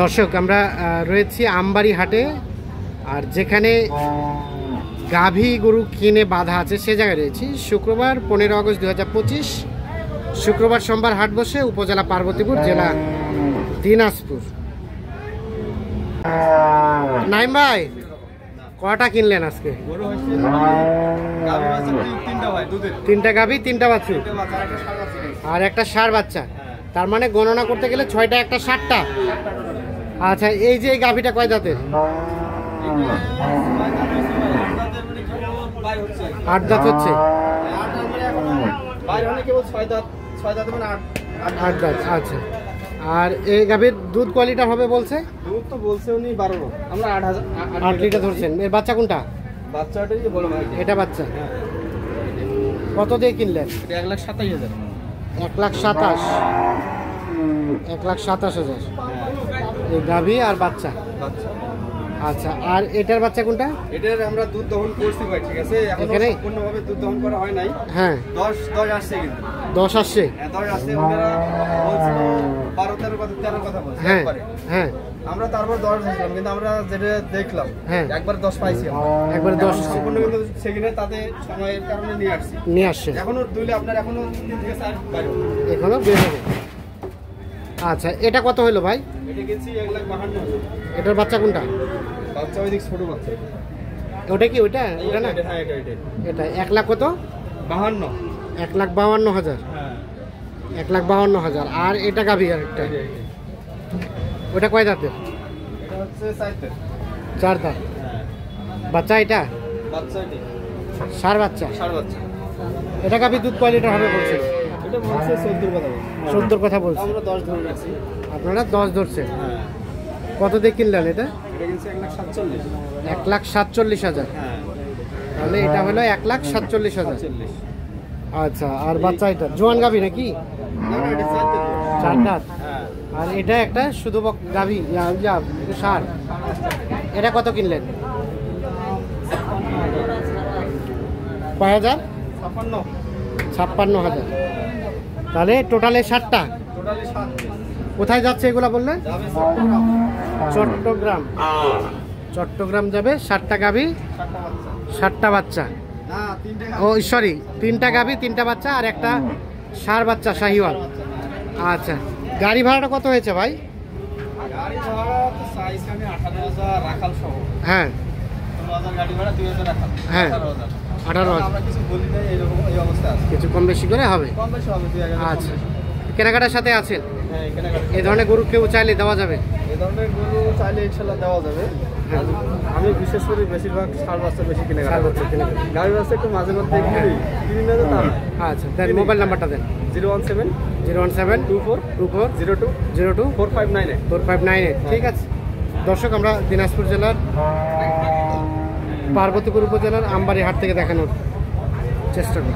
দর্শক আমরা রয়েছি আমবাড়ি হাটে, আর যেখানে গাভী গরু কিনে বাঁধা আছে সে জায়গায় রয়েছি। শুক্রবার 15 আগস্ট 2025, শুক্রবার সোমবার হাট বসে, উপজেলা পার্বতীপুর, জেলা দিনাজপুর। নাইম ভাই, কটা কিনলেন আজকে? তিনটা গাভী, তিনটা বাছুর আর একটা ষাঁড় বাচ্চা। তার মানে গণনা করতে গেলে 6টা, একটা 7টা। আচ্ছা, এই যে এই গাভীটা কয় দাঁতের? 8 দাঁত হচ্ছে। 8 দাঁত, আচ্ছা। আর এই গাভীর দুধ কোয়ালিটি হবে বলছে? দুধ তো বলছে উনি 12, আমরা 8 লিটার ধরছেন। এর বাচ্চা কোনটা? বাচ্চাটাই যে বড় ভাই, এটা বাচ্চা। কত দিয়ে কিনলেন? এটা 1,27,000। 1,27,000। 1,27,000 এই গাভী আর বাচ্চা। আচ্ছা, আর এটার বাচ্চা কোনটা? এটার আমরা দুধ দহন করছি ভাই, ঠিক আছে? এখনো সম্পূর্ণভাবে দুধ দহন করা হয় নাই। হ্যাঁ, 10 আসছে কিন্তু। 10 আসছে? হ্যাঁ, 10 আসছে। ওনারা বলছিল 12-13 কথা, 13 কথা বলছে। হ্যাঁ হ্যাঁ, আমরা তারপর 10 দিলাম, কিন্তু আমরা যেটা দেখলাম একবার 10 পাইছি। একবার 10 সম্পূর্ণ কিন্তু সেখানে তাতে সময়ের কারণে নিয়ে আসছে। এখনো দুইলে আপনার এখনো 3 থেকে 4 বাইরে এখনো বের হবে। আচ্ছা, এটা কত হলো ভাই? এটা গেছি 1,52,000। এটার বাচ্চা কোনটা? বাচ্চা ওই দিক ছোট বাচ্চা। ওটা কি ওটা? ওটা না, হ্যাঁ এটা 1 লাখ কত? 52। 1,52,000। হ্যাঁ, 1,52,000। আর এটা গাভী আর একটা, ওটা কয় দাঁতের? এটা হচ্ছে 4 দাঁত। বাচ্চা এটা? বাচ্চা এটি ষাঁড় বাচ্চা। বাচ্চা। এটা গাভী দুধ কোয়ালিটি হবে বলছে? এটা বলছে 14 কথা বলছে। 14 কথা বলছে। আমরা 10 ধরে রাখছি। আপনারা 10 ধরছেন। হ্যাঁ। কত দিয়ে কিনলেন এটা? এটা কিনছে 1,47,000। 1,47,000। হ্যাঁ, তাহলে এটা হলো 1,47,000। 40। আচ্ছা, আর বাচ্চা এটা জোয়ান গাভী নাকি? না, এটা 4 দিন। 4 দাঁত। হ্যাঁ, আর এটা একটা শুধু গাভী, ষাঁড়। এটা কত কিনলেন? কয় হাজার? 56,000। তাহলে টোটালে 7টা। টোটালি 7 দিন। কোথায় যাচ্ছে এগুলা বললেন? যাবে চট্টগ্রাম। চট্টগ্রাম। চট্টগ্রাম যাবে। 7টা গাভী, 7টা বাচ্চা। না, 3টা। ও সরি, 3টা গাভী, 3টা বাচ্চা আর একটা ষাঁড় বাচ্চা শাহিওয়াল। আচ্ছা, গাড়ি ভাড়াটা কত হয়েছে ভাই? গাড়ি ভাড়া তো চাইছি আমি 18,000 রাখাল সহ। হ্যাঁ 15,000 গাড়ি ভাড়া, 2,000 রাখাল। হ্যাঁ, 18,000। 18,000। আমরা কিছু বলি নাই, এরকম এই অবস্থা আছে। কিছু কম বেশি করে হবে। কম বেশি হবে 2,000। আচ্ছা, কেনাকাটার সাথে আছেন? হ্যাঁ, কেনাকাটা। এই ধরনের গরু কেউ চাইলে দেওয়া যাবে? এই ধরনের গরু চাইলে ইনশাল্লাহ দেওয়া যাবে। আমি বিশেষ করে বেশিরভাগ ষাঁড় বাচ্চা বেশি ষাঁড় বাচ্চা কিনে দেবেন। গাড়ি বাচ্চা একটু মাঝে মধ্যে কিনি না তো তা না। আচ্ছা, দেন মোবাইল নাম্বারটা দেন। 017 017 24 02 02 4598। 4598। ঠিক আছে দর্শক, আমরা দিনাজপুর জেলার পার্বতীপুর উপজেলার আমবাড়ি হাট থেকে দেখানোর চেষ্টা করি।